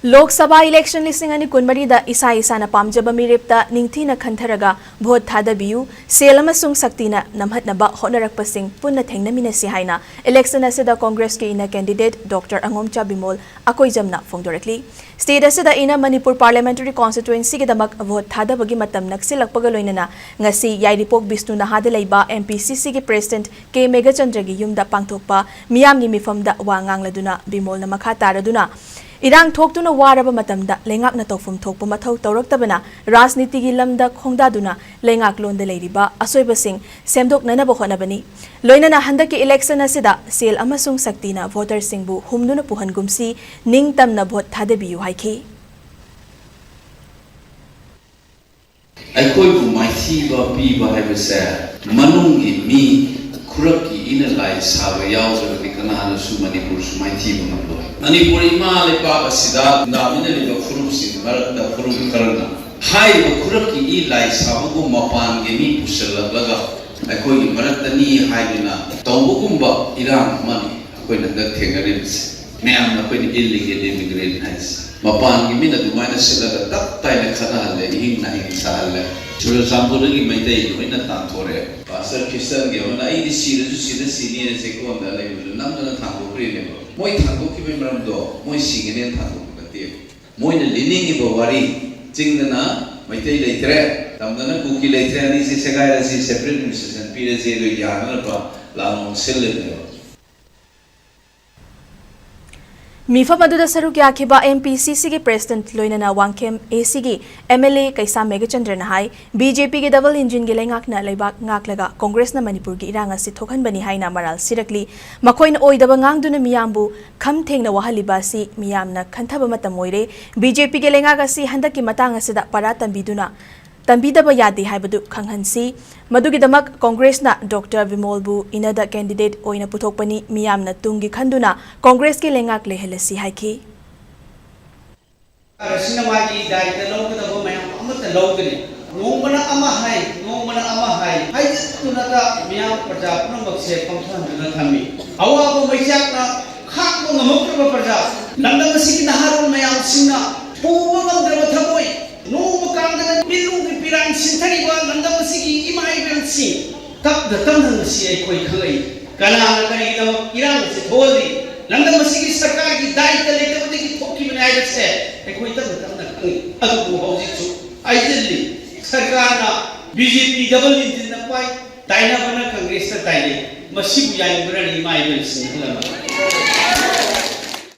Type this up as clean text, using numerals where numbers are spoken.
Lok Sabha election listing ani kunmari da isa na pamjaba miripta ningthina khantaraga vote thadabiu sel amasung shakti na namhat-naba hotnarakpa sing punna thengnaminnashi haina election asida Congress ki ina candidate Dr. Bimol Akoijam na phongdorakli state asida ina Manipur parliamentary constituency ki damak vote thadabagi matam naksilakpaga loinana ngasi yairipok Bisnu na hada leiba MPCC ki president K Megachandra gi yumda pangthokpa miyamni mifamda wa ngangladuna Bimol na makha taraduna Irang thoktuna waraba matamda lengak na tawfum thokpa mathau tawraktabana rajniti gi lamda khongdaduna lengak londa leiriba asoiba sing semdoknana bokhonabani loinana handaki election asida sel amasung shakti na voter singbu humduna puhangumsi ningtamna vote thadabiyu haiki Aikoi ku maithiba piba haibase manungi mi kuraki ina lai sawa yawza ki kanana su Manipur su maithiba ngamlo Manipuri ma le pa asida namina le furum sin marakda furum karana hai ba kuraki I lai sawa go mapan ge mi pusala laga aikoi ki marakda ni hai bina tawbugumba irang mani koi nanda thengare ma'am ना कोई illegal immigrant है मपान की मिना दुमाना सिला का तब ताई ने खाना हल्ले हिंग ना हिंग साहल्ले चुरा सांपुर की मैं ताई कोई ना तांतोरे पासर किस्तर के वना इधर सीधे सीनियर से कौन डाले मुझे नाम ना थांगो प्री ने मोई थांगो की मैं मरम दो मोई सीगने थांगो करती है मोई ने लिनिंग की बवारी चिंग ना मैं ताई लेतरे तब ना कुकी लेतरे नहीं से सगाई रसी सेपरेट मिशन पीरे से लोग यार ना पा लाओ सिले ने Mifam aduda saruk yakhiba MPCC ki president loinana wangkem AC ki MLA kaisa Megachandra na hai BJP ki double engine gi lengak na leibak ngaklaga Congress na Manipur gi iranga si thokhan bani haina maral sirakli makoin oidaba ngangduna miyambu kham thengna wahaliba si miyamna khanthaba matam oire BJP gi lengaga si handaki matang asida paratan biduna Tambidaba yadi haibadu khanghansi madugidamak Congress na Dr. Bimol bu inada candidate oina puthokpani miyamna tungi khanduna Congress ki lengak lehelasi haiki Rasinamagi daita lawgada mayam amata lawgani nongmana ama hai hai tunata miyam praja punamakse pangthanduna thami awaba maisakna khakmo ngamukra praja landamasi naharun mayam singna puwa ngamdra thamoi no makangda bilu ki piran sinthari wa landam sigi imai bensi tap da tamdang si ai koi khai kana kari da iran se tholi landam sigi sarkar ki daita le de ki thokki banai se ai koi tam na khai adu hauji chu ai dilli sarkar na BJP double engine na pai taina bana Congress ta taile masibu yai brani imai bensi